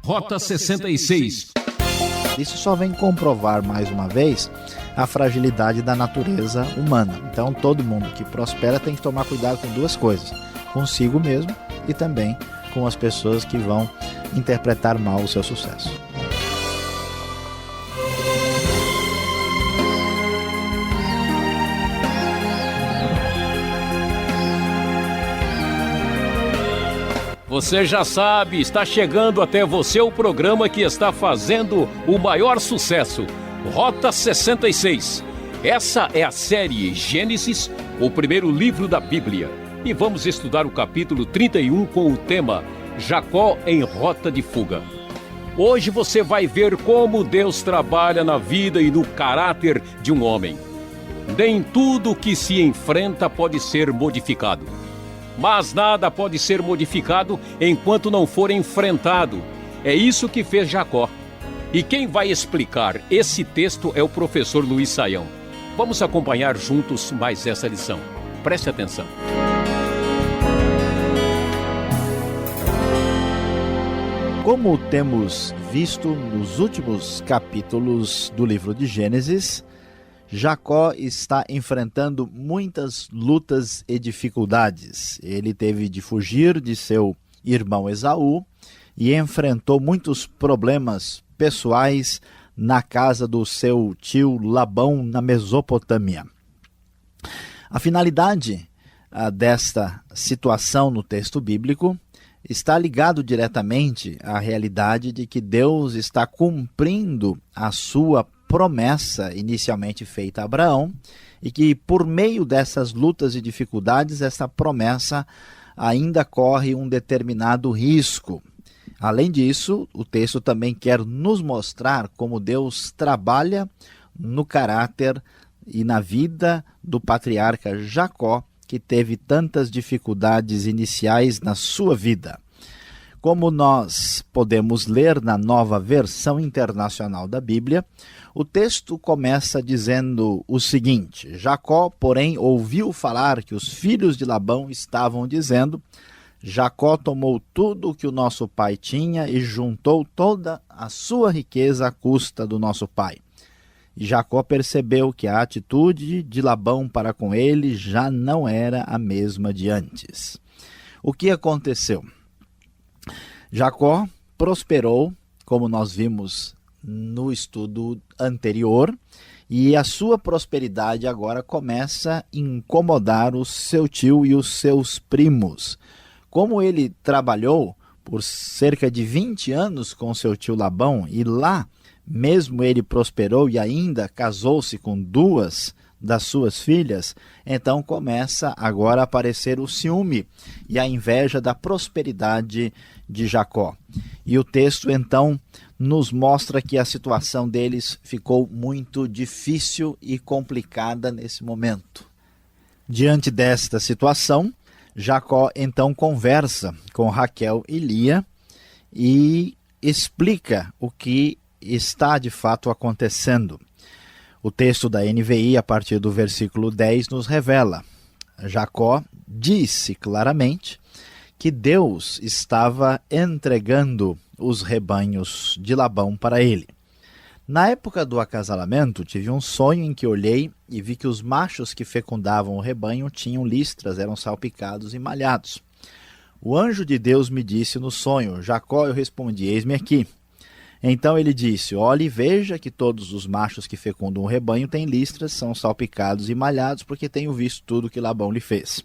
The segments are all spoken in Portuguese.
Rota 66. Isso só vem comprovar mais uma vez a fragilidade da natureza humana. Então todo mundo que prospera tem que tomar cuidado com duas coisas: consigo mesmo e também com as pessoas que vão interpretar mal o seu sucesso. Você já sabe, está chegando até você o programa que está fazendo o maior sucesso, Rota 66. Essa é a série Gênesis, o primeiro livro da Bíblia. E vamos estudar o capítulo 31 com o tema Jacó em Rota de Fuga. Hoje você vai ver como Deus trabalha na vida e no caráter de um homem. Nem tudo que se enfrenta pode ser modificado. Mas nada pode ser modificado enquanto não for enfrentado. É isso que fez Jacó. E quem vai explicar esse texto é o professor Luiz Saião. Vamos acompanhar juntos mais essa lição. Preste atenção. Como temos visto nos últimos capítulos do livro de Gênesis, Jacó está enfrentando muitas lutas e dificuldades. Ele teve de fugir de seu irmão Esaú e enfrentou muitos problemas pessoais na casa do seu tio Labão, na Mesopotâmia. A finalidade desta situação no texto bíblico está ligado diretamente à realidade de que Deus está cumprindo a sua promessa inicialmente feita a Abraão e que por meio dessas lutas e dificuldades essa promessa ainda corre um determinado risco. Além disso, o texto também quer nos mostrar como Deus trabalha no caráter e na vida do patriarca Jacó, que teve tantas dificuldades iniciais na sua vida. Como nós podemos ler na Nova Versão Internacional da Bíblia, o texto começa dizendo o seguinte: Jacó, porém, ouviu falar que os filhos de Labão estavam dizendo: Jacó tomou tudo o que o nosso pai tinha e juntou toda a sua riqueza à custa do nosso pai. E Jacó percebeu que a atitude de Labão para com ele já não era a mesma de antes. O que aconteceu? Jacó prosperou, como nós vimos no estudo anterior, e a sua prosperidade agora começa a incomodar o seu tio e os seus primos. Como ele trabalhou por cerca de 20 anos com seu tio Labão, e lá mesmo ele prosperou e ainda casou-se com duas das suas filhas, então começa agora a aparecer o ciúme e a inveja da prosperidade de Jacó. E o texto então nos mostra que a situação deles ficou muito difícil e complicada nesse momento. Diante desta situação, Jacó então conversa com Raquel e Lia e explica o que está de fato acontecendo. O texto da NVI, a partir do versículo 10, nos revela: Jacó disse claramente que Deus estava entregando os rebanhos de Labão para ele. Na época do acasalamento, tive um sonho em que olhei e vi que os machos que fecundavam o rebanho tinham listras, eram salpicados e malhados. O anjo de Deus me disse no sonho: Jacó, eu respondi, eis-me aqui. Então ele disse: olhe e veja que todos os machos que fecundam o rebanho têm listras, são salpicados e malhados, porque tenho visto tudo que Labão lhe fez.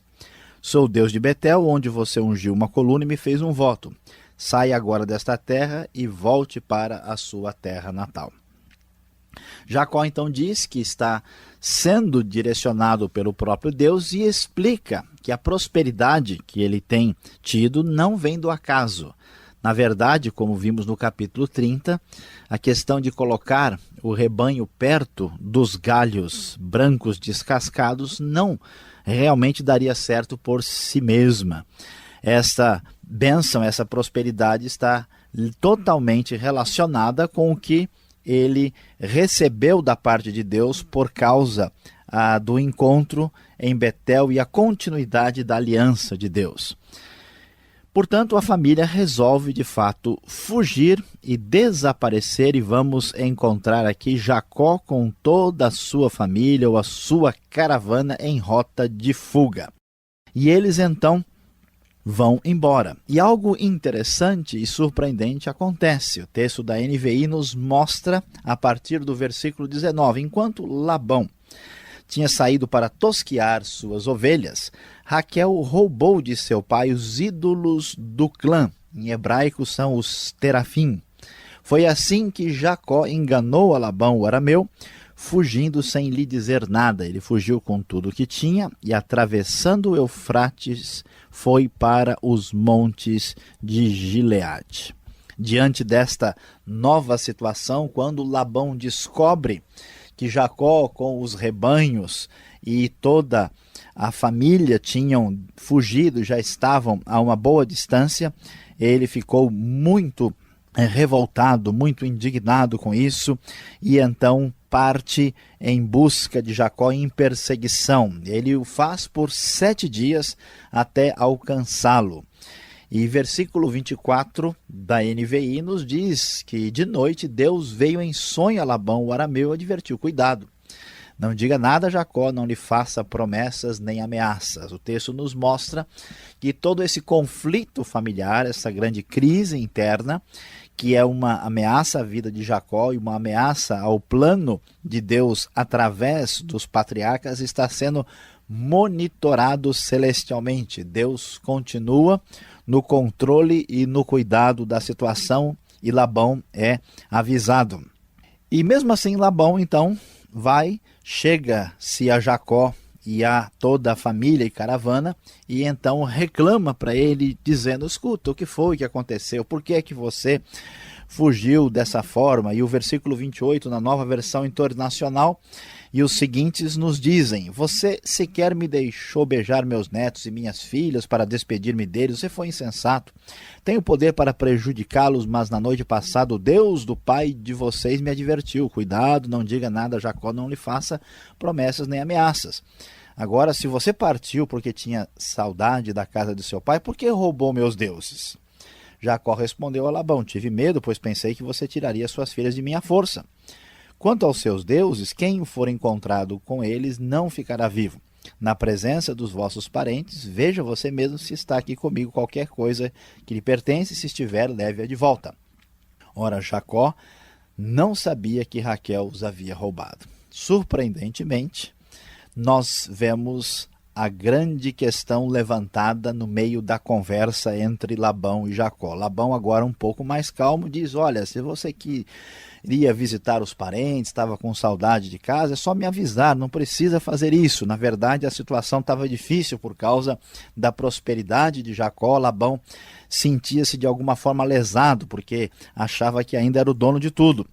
Sou o Deus de Betel, onde você ungiu uma coluna e me fez um voto. Saia agora desta terra e volte para a sua terra natal. Jacó então diz que está sendo direcionado pelo próprio Deus e explica que a prosperidade que ele tem tido não vem do acaso. Na verdade, como vimos no capítulo 30, a questão de colocar o rebanho perto dos galhos brancos descascados não realmente daria certo por si mesma. Esta bênção, essa prosperidade está totalmente relacionada com o que ele recebeu da parte de Deus por causa do encontro em Betel e a continuidade da aliança de Deus. Portanto, a família resolve de fato fugir e desaparecer, e vamos encontrar aqui Jacó com toda a sua família ou a sua caravana em rota de fuga. E eles então vão embora. E algo interessante e surpreendente acontece. O texto da NVI nos mostra, a partir do versículo 19, enquanto Labão tinha saído para tosquear suas ovelhas, Raquel roubou de seu pai os ídolos do clã. Em hebraico são os terafim. Foi assim que Jacó enganou a Labão, o arameu, fugindo sem lhe dizer nada. Ele fugiu com tudo o que tinha e, atravessando o Eufrates, foi para os montes de Gileade. Diante desta nova situação, quando Labão descobre que Jacó, com os rebanhos e toda a família tinham fugido, já estavam a uma boa distância, ele ficou muito revoltado, muito indignado com isso, e então parte em busca de Jacó em perseguição. Ele o faz por 7 dias até alcançá-lo. E versículo 24 da NVI nos diz que de noite Deus veio em sonho a Labão, o arameu, e advertiu: cuidado, não diga nada a Jacó, não lhe faça promessas nem ameaças. O texto nos mostra que todo esse conflito familiar, essa grande crise interna, que é uma ameaça à vida de Jacó e uma ameaça ao plano de Deus através dos patriarcas, está sendo monitorado celestialmente. Deus continua no controle e no cuidado da situação, e Labão é avisado. E mesmo assim Labão então chega-se a Jacó e a toda a família e caravana, e então reclama para ele, dizendo: escuta, o que foi que aconteceu? Por que é que você fugiu dessa forma? E o versículo 28, na Nova Versão Internacional, e os seguintes nos dizem: você sequer me deixou beijar meus netos e minhas filhas para despedir-me deles, você foi insensato. Tenho poder para prejudicá-los, mas na noite passada o Deus do pai de vocês me advertiu: cuidado, não diga nada a Jacó, não lhe faça promessas nem ameaças. Agora, se você partiu porque tinha saudade da casa de seu pai, por que roubou meus deuses? Jacó respondeu a Labão: tive medo, pois pensei que você tiraria suas filhas de minha força. Quanto aos seus deuses, quem for encontrado com eles não ficará vivo. Na presença dos vossos parentes, veja você mesmo se está aqui comigo qualquer coisa que lhe pertence, se estiver, leve-a de volta. Ora, Jacó não sabia que Raquel os havia roubado. Surpreendentemente, nós vemos a grande questão levantada no meio da conversa entre Labão e Jacó. Labão, agora um pouco mais calmo, diz: olha, se você queria visitar os parentes, estava com saudade de casa, é só me avisar, não precisa fazer isso. Na verdade, a situação estava difícil por causa da prosperidade de Jacó. Labão sentia-se de alguma forma lesado, porque achava que ainda era o dono de tudo.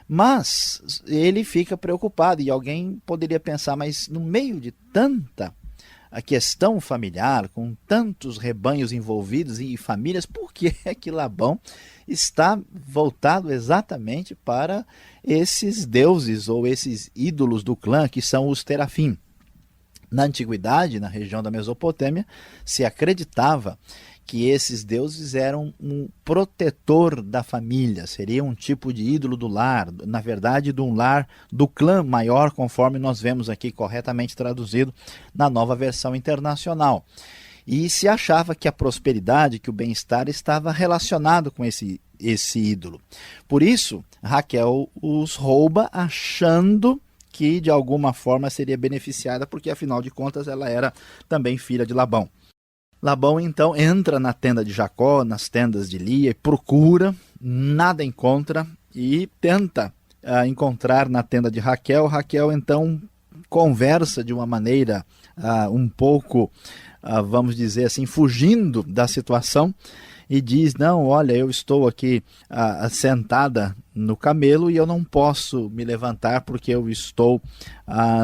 Mas ele fica preocupado, e alguém poderia pensar: mas no meio de tanta a questão familiar, com tantos rebanhos envolvidos e famílias, por que é que Labão está voltado exatamente para esses deuses ou esses ídolos do clã, que são os terafim? Na antiguidade, na região da Mesopotâmia, se acreditava que esses deuses eram um protetor da família, seria um tipo de ídolo do lar, na verdade de um lar do clã maior, conforme nós vemos aqui corretamente traduzido na Nova Versão Internacional. E se achava que a prosperidade, que o bem-estar estava relacionado com esse ídolo. Por isso, Raquel os rouba, achando que de alguma forma seria beneficiada, porque afinal de contas ela era também filha de Labão. Labão então entra na tenda de Jacó, nas tendas de Lia, e procura, nada encontra, e tenta encontrar na tenda de Raquel. Raquel então conversa de uma maneira um pouco, vamos dizer assim, fugindo da situação, e diz: não, olha, eu estou aqui sentada no camelo e eu não posso me levantar porque eu estou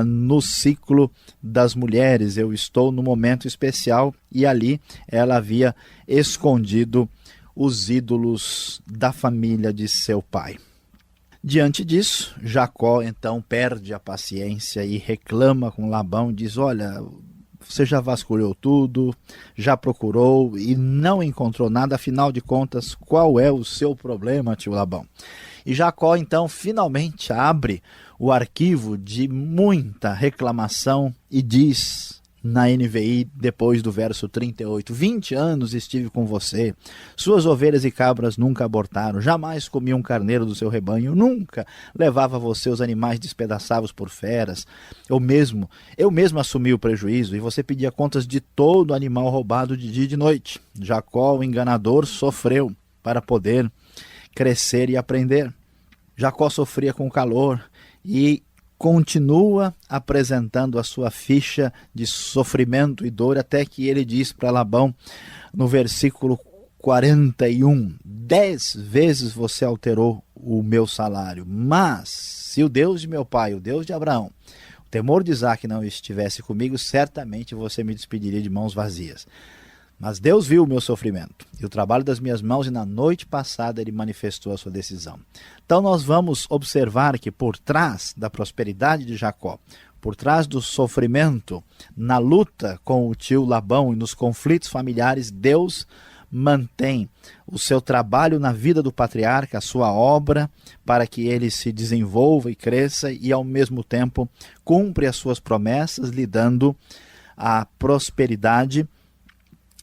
no ciclo das mulheres, eu estou no momento especial. E ali ela havia escondido os ídolos da família de seu pai. Diante disso, Jacó então perde a paciência e reclama com Labão, diz: olha, Você já vasculhou tudo, já procurou e não encontrou nada. Afinal de contas, qual é o seu problema, tio Labão? E Jacó, então, finalmente abre o arquivo de muita reclamação e diz na NVI, depois do verso 38, 20 anos estive com você, suas ovelhas e cabras nunca abortaram, jamais comi um carneiro do seu rebanho, nunca levava você os animais despedaçados por feras, eu mesmo assumi o prejuízo, e você pedia contas de todo animal roubado de dia e de noite. Jacó, o enganador, sofreu para poder crescer e aprender. Jacó sofria com calor e continua apresentando a sua ficha de sofrimento e dor, até que ele diz para Labão, no versículo 41, 10 vezes você alterou o meu salário, mas se o Deus de meu pai, o Deus de Abraão, o temor de Isaque não estivesse comigo, certamente você me despediria de mãos vazias. Mas Deus viu o meu sofrimento e o trabalho das minhas mãos, e na noite passada ele manifestou a sua decisão. Então nós vamos observar que por trás da prosperidade de Jacó, por trás do sofrimento, na luta com o tio Labão e nos conflitos familiares, Deus mantém o seu trabalho na vida do patriarca, a sua obra, para que ele se desenvolva e cresça, e ao mesmo tempo cumpre as suas promessas, lhe dando a prosperidade,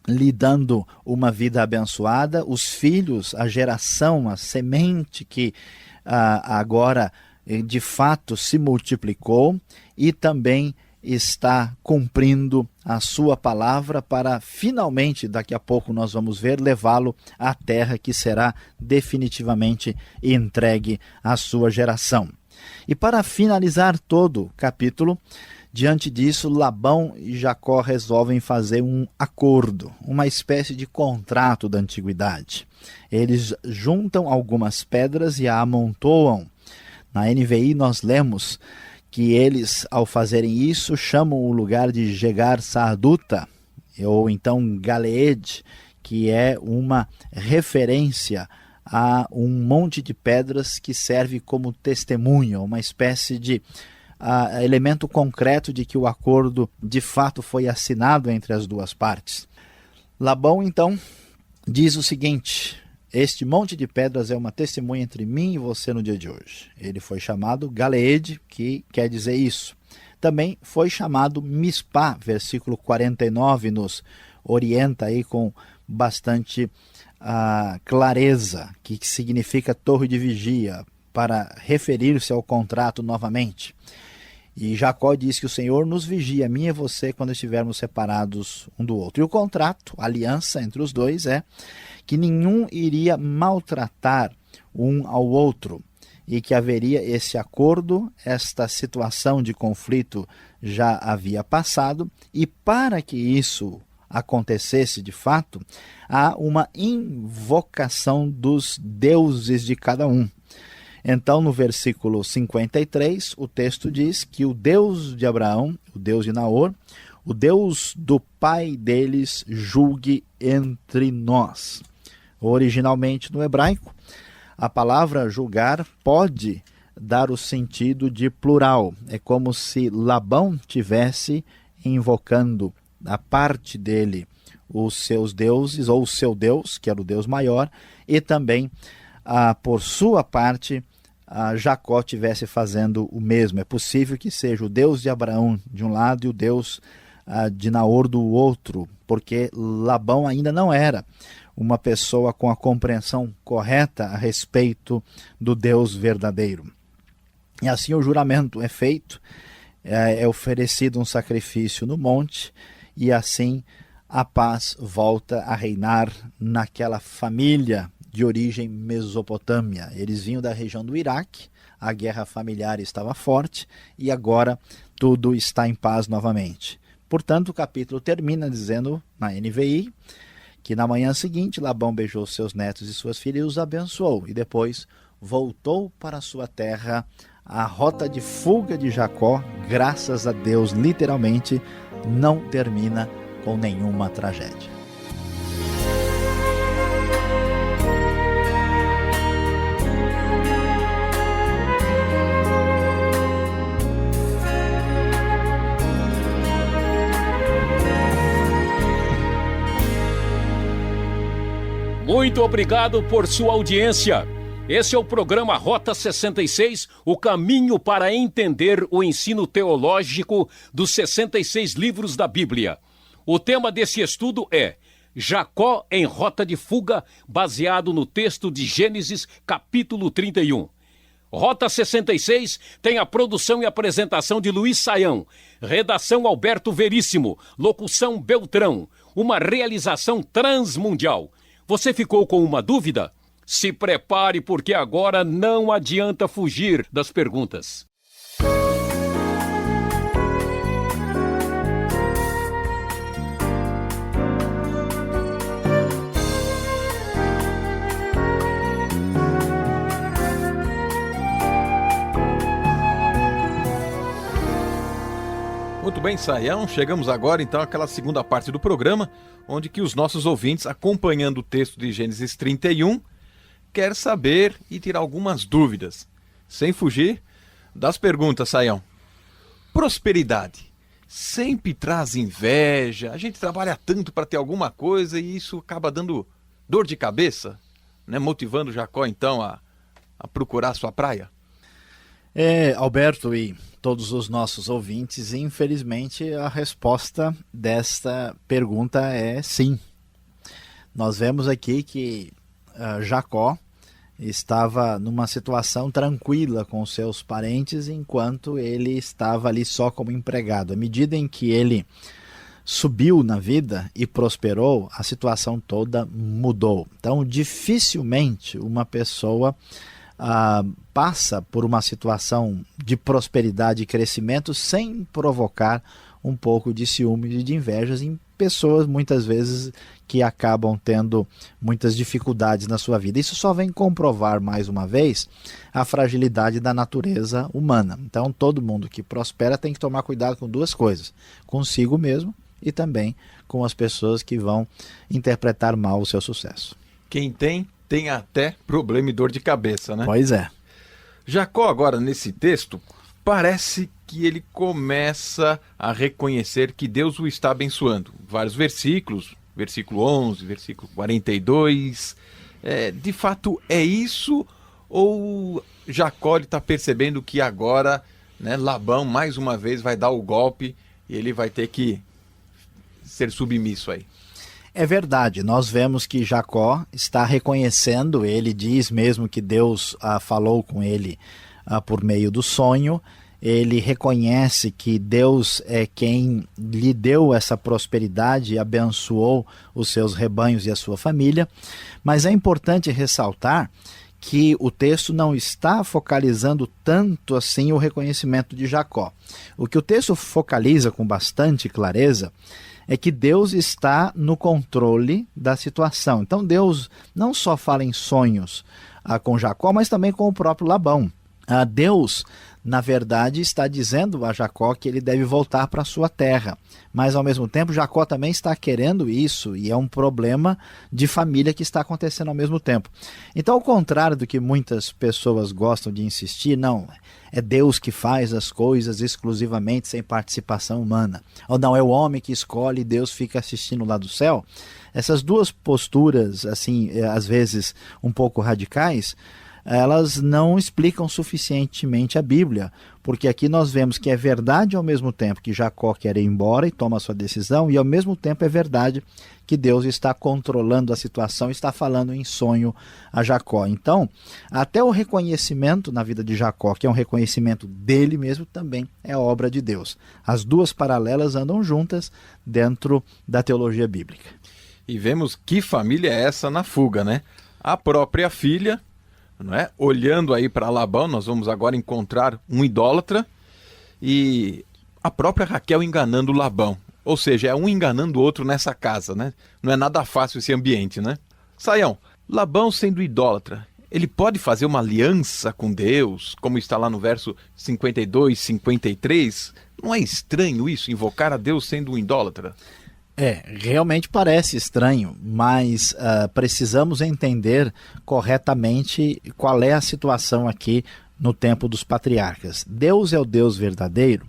lhe dando uma vida abençoada, os filhos, a geração, a semente que agora de fato se multiplicou, e também está cumprindo a sua palavra para finalmente, daqui a pouco nós vamos ver, levá-lo à terra que será definitivamente entregue à sua geração. E para finalizar todo o capítulo, diante disso, Labão e Jacó resolvem fazer um acordo, uma espécie de contrato da antiguidade. Eles juntam algumas pedras e a amontoam. Na NVI nós lemos que eles, ao fazerem isso, chamam o lugar de Jegar Saaduta, ou então Galeed, que é uma referência a um monte de pedras que serve como testemunha, uma espécie de elemento concreto de que o acordo de fato foi assinado entre as duas partes. Labão então diz o seguinte: este monte de pedras é uma testemunha entre mim e você no dia de hoje. Ele foi chamado Galeed, que quer dizer isso. Também foi chamado Mispá, versículo 49 nos orienta aí com bastante clareza, que significa torre de vigia, para referir-se ao contrato novamente. E Jacó diz que o Senhor nos vigia, a mim e você, quando estivermos separados um do outro. E o contrato, a aliança entre os dois, é que nenhum iria maltratar um ao outro, e que haveria esse acordo, esta situação de conflito já havia passado, e para que isso acontecesse de fato, há uma invocação dos deuses de cada um. Então, no versículo 53, o texto diz que o Deus de Abraão, o Deus de Naor, o Deus do pai deles, julgue entre nós. Originalmente, no hebraico, a palavra julgar pode dar o sentido de plural. É como se Labão tivesse invocando da parte dele os seus deuses, ou o seu Deus, que era o Deus maior, e também, por sua parte, Jacó estivesse fazendo o mesmo. É possível que seja o Deus de Abraão de um lado e o Deus de Naor do outro, porque Labão ainda não era uma pessoa com a compreensão correta a respeito do Deus verdadeiro. E assim o juramento é feito, é oferecido um sacrifício no monte, e assim a paz volta a reinar naquela família de origem Mesopotâmia. Eles vinham da região do Iraque, a guerra familiar estava forte e agora tudo está em paz novamente. Portanto, o capítulo termina dizendo, na NVI, que na manhã seguinte Labão beijou seus netos e suas filhas e os abençoou, e depois voltou para sua terra. A rota de fuga de Jacó, graças a Deus, literalmente, não termina com nenhuma tragédia. Muito obrigado por sua audiência. Esse é o programa Rota 66, o caminho para entender o ensino teológico dos 66 livros da Bíblia. O tema desse estudo é Jacó em Rota de Fuga, baseado no texto de Gênesis, capítulo 31. Rota 66 tem a produção e apresentação de Luiz Saião, redação Alberto Veríssimo, locução Beltrão, uma realização transmundial. Você ficou com uma dúvida? Se prepare, porque agora não adianta fugir das perguntas. Muito bem, Saião, chegamos agora então àquela segunda parte do programa, onde que os nossos ouvintes, acompanhando o texto de Gênesis 31, quer saber e tirar algumas dúvidas. Sem fugir das perguntas, Saião. Prosperidade sempre traz inveja, a gente trabalha tanto para ter alguma coisa e isso acaba dando dor de cabeça, né? Motivando Jacó então a procurar sua praia? Alberto e todos os nossos ouvintes, infelizmente a resposta desta pergunta é sim. Nós vemos aqui que Jacó estava numa situação tranquila com seus parentes enquanto ele estava ali só como empregado. À medida em que ele subiu na vida e prosperou, a situação toda mudou. Então, dificilmente uma pessoa passa por uma situação de prosperidade e crescimento sem provocar um pouco de ciúme e de invejas em pessoas, muitas vezes, que acabam tendo muitas dificuldades na sua vida. Isso só vem comprovar, mais uma vez, a fragilidade da natureza humana. Então, todo mundo que prospera tem que tomar cuidado com duas coisas: consigo mesmo e também com as pessoas que vão interpretar mal o seu sucesso. Quem tem até problema e dor de cabeça, né? Pois é. Jacó, agora, nesse texto, parece que ele começa a reconhecer que Deus o está abençoando. Vários versículos, versículo 11, versículo 42. De fato, é isso? Ou Jacó está percebendo que agora, né, Labão, mais uma vez, vai dar o golpe e ele vai ter que ser submisso aí? É verdade, nós vemos que Jacó está reconhecendo, ele diz mesmo que Deus falou com ele por meio do sonho, ele reconhece que Deus é quem lhe deu essa prosperidade e abençoou os seus rebanhos e a sua família, mas é importante ressaltar que o texto não está focalizando tanto assim o reconhecimento de Jacó. O que o texto focaliza com bastante clareza é que Deus está no controle da situação. Então Deus não só fala em sonhos com Jacó, mas também com o próprio Labão. Deus, na verdade, está dizendo a Jacó que ele deve voltar para a sua terra. Mas, ao mesmo tempo, Jacó também está querendo isso, e é um problema de família que está acontecendo ao mesmo tempo. Então, ao contrário do que muitas pessoas gostam de insistir, não, é Deus que faz as coisas exclusivamente sem participação humana. Ou não, é o homem que escolhe e Deus fica assistindo lá do céu. Essas duas posturas, assim, às vezes um pouco radicais, elas não explicam suficientemente a Bíblia, porque aqui nós vemos que é verdade ao mesmo tempo que Jacó quer ir embora e toma a sua decisão, e ao mesmo tempo é verdade que Deus está controlando a situação e está falando em sonho a Jacó. Então, até o reconhecimento na vida de Jacó, que é um reconhecimento dele mesmo, também é obra de Deus. As duas paralelas andam juntas dentro da teologia bíblica. E vemos que família é essa na fuga, né? A própria filha, não é? Olhando aí para Labão, nós vamos agora encontrar um idólatra, e a própria Raquel enganando Labão. Ou seja, é um enganando o outro nessa casa, né? Não é nada fácil esse ambiente, né? Saião, Labão sendo idólatra, ele pode fazer uma aliança com Deus, como está lá no verso 52, 53? Não é estranho isso, invocar a Deus sendo um idólatra? Realmente parece estranho, mas precisamos entender corretamente qual é a situação aqui no tempo dos patriarcas. Deus é o Deus verdadeiro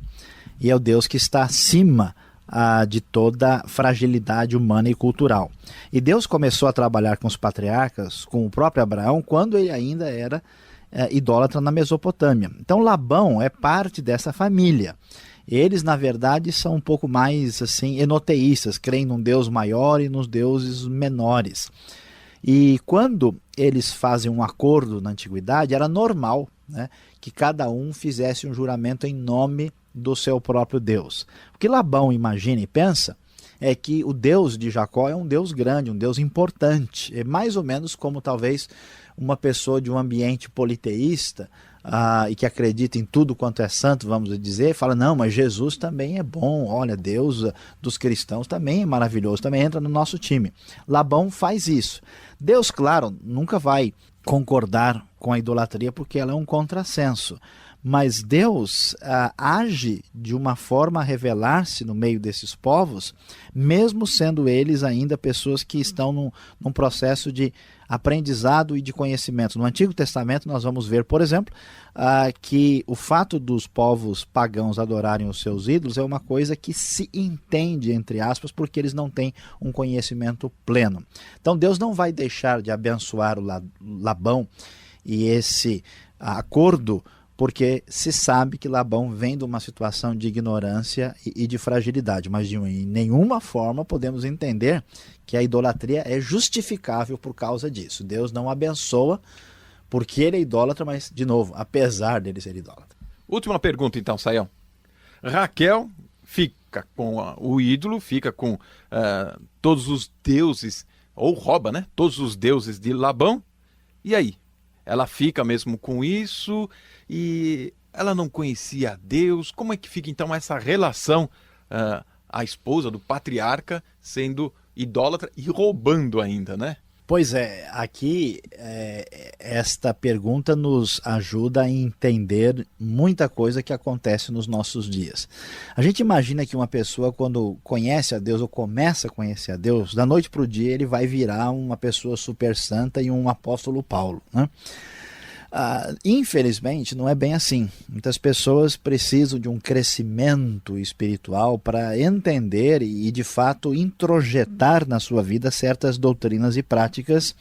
e é o Deus que está acima de toda fragilidade humana e cultural. E Deus começou a trabalhar com os patriarcas, com o próprio Abraão, quando ele ainda era idólatra na Mesopotâmia. Então Labão é parte dessa família. Eles, na verdade, são um pouco mais assim enoteístas, creem num Deus maior e nos deuses menores. E quando eles fazem um acordo na antiguidade, era normal, né, que cada um fizesse um juramento em nome do seu próprio Deus. O que Labão imagina e pensa é que o Deus de Jacó é um Deus grande, um Deus importante. É mais ou menos como talvez uma pessoa de um ambiente politeísta e que acredita em tudo quanto é santo, vamos dizer, fala, não, mas Jesus também é bom, olha, Deus dos cristãos também é maravilhoso, também entra no nosso time. Labão faz isso. Deus, claro, nunca vai concordar com a idolatria porque ela é um contrassenso, mas Deus age de uma forma a revelar-se no meio desses povos, mesmo sendo eles ainda pessoas que estão num processo de aprendizado e de conhecimento. No Antigo Testamento nós vamos ver, por exemplo, que o fato dos povos pagãos adorarem os seus ídolos é uma coisa que se entende, entre aspas, porque eles não têm um conhecimento pleno. Então Deus não vai deixar de abençoar o Labão e esse acordo, porque se sabe que Labão vem de uma situação de ignorância e de fragilidade, mas de nenhuma forma podemos entender que a idolatria é justificável por causa disso. Deus não abençoa porque ele é idólatra, mas, de novo, apesar dele ser idólatra. Última pergunta então, Sayão. Raquel fica com o ídolo, fica com todos os deuses, ou rouba, né? Todos os deuses de Labão, e aí? Ela fica mesmo com isso e ela não conhecia Deus. Como é que fica então essa relação, a esposa do patriarca sendo idólatra e roubando ainda, né? Pois é, aqui esta pergunta nos ajuda a entender muita coisa que acontece nos nossos dias. A gente imagina que uma pessoa, quando conhece a Deus ou começa a conhecer a Deus, da noite para o dia ele vai virar uma pessoa super santa e um apóstolo Paulo, né? Infelizmente não é bem assim. Muitas pessoas precisam de um crescimento espiritual para entender e de fato introjetar na sua vida certas doutrinas e práticas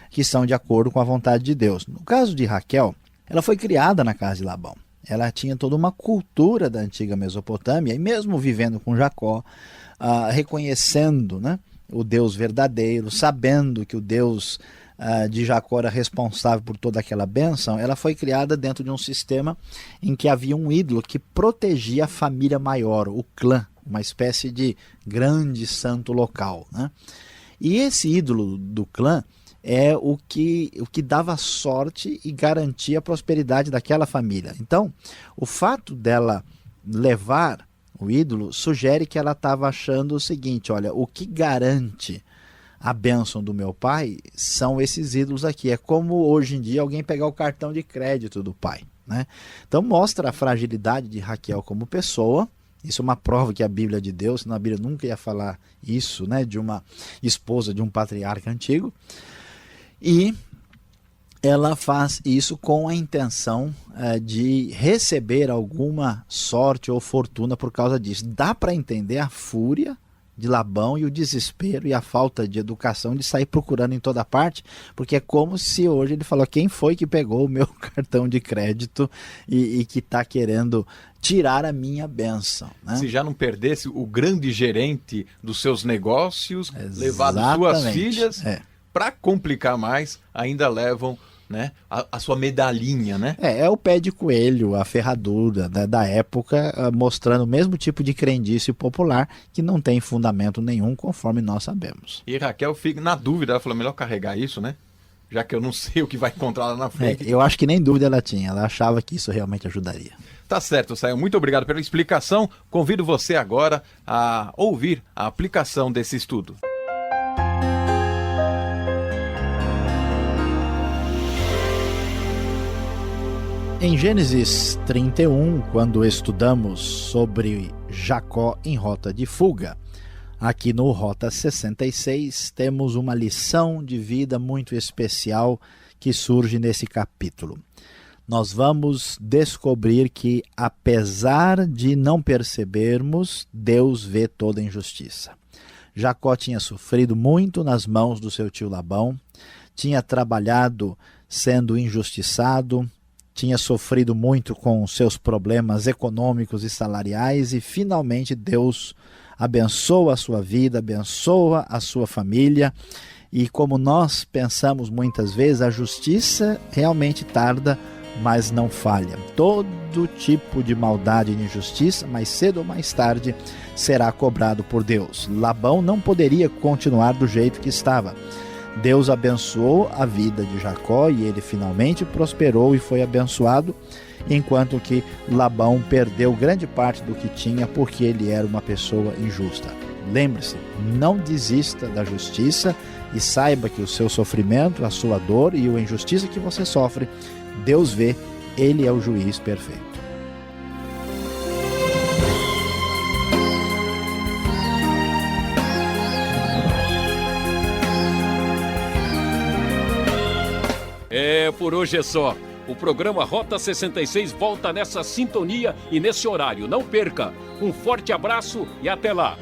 que são de acordo com a vontade de Deus. No caso de Raquel, ela foi criada na casa de Labão. Ela tinha toda uma cultura da antiga Mesopotâmia e mesmo vivendo com Jacó, reconhecendo, né, o Deus verdadeiro, sabendo que o Deus de Jacó era responsável por toda aquela bênção, ela foi criada dentro de um sistema em que havia um ídolo que protegia a família maior, o clã, uma espécie de grande santo local, né? E esse ídolo do clã é o que dava sorte e garantia a prosperidade daquela família. Então, o fato dela levar o ídolo sugere que ela estava achando o seguinte, olha, o que garante a bênção do meu pai são esses ídolos aqui. É como hoje em dia alguém pegar o cartão de crédito do pai, né? Então mostra a fragilidade de Raquel como pessoa. Isso é uma prova que a Bíblia é de Deus, senão a Bíblia nunca ia falar isso, né, de uma esposa de um patriarca antigo. E ela faz isso com a intenção de receber alguma sorte ou fortuna por causa disso. Dá para entender a fúria de Labão e o desespero e a falta de educação de sair procurando em toda parte, porque é como se hoje ele falou, quem foi que pegou o meu cartão de crédito e que está querendo tirar a minha bênção, né? Se já não perdesse o grande gerente dos seus negócios, levado Exatamente. suas filhas, para complicar mais, ainda levam, né, a sua medalhinha, né? É o pé de coelho, a ferradura da época, mostrando o mesmo tipo de crendice popular que não tem fundamento nenhum, conforme nós sabemos. E Raquel fica na dúvida, ela falou, melhor carregar isso, né? Já que eu não sei o que vai encontrar lá na frente. Eu acho que nem dúvida ela tinha, ela achava que isso realmente ajudaria. Tá certo, Sayão. Muito obrigado pela explicação. Convido você agora a ouvir a aplicação desse estudo. Em Gênesis 31, quando estudamos sobre Jacó em rota de fuga, aqui no Rota 66, temos uma lição de vida muito especial que surge nesse capítulo. nós vamos descobrir que, apesar de não percebermos, Deus vê toda a injustiça. Jacó tinha sofrido muito nas mãos do seu tio Labão, tinha trabalhado sendo injustiçado, tinha sofrido muito com seus problemas econômicos e salariais, e finalmente Deus abençoa a sua vida, abençoa a sua família. E como nós pensamos muitas vezes, a justiça realmente tarda, mas não falha. Todo tipo de maldade e injustiça, mais cedo ou mais tarde, será cobrado por Deus. Labão não poderia continuar do jeito que estava. Deus abençoou a vida de Jacó e ele finalmente prosperou e foi abençoado, enquanto que Labão perdeu grande parte do que tinha porque ele era uma pessoa injusta. Lembre-se, não desista da justiça e saiba que o seu sofrimento, a sua dor e a injustiça que você sofre, Deus vê, Ele é o juiz perfeito. Por hoje é só. O programa Rota 66 volta nessa sintonia e nesse horário. Não perca. Um forte abraço e até lá.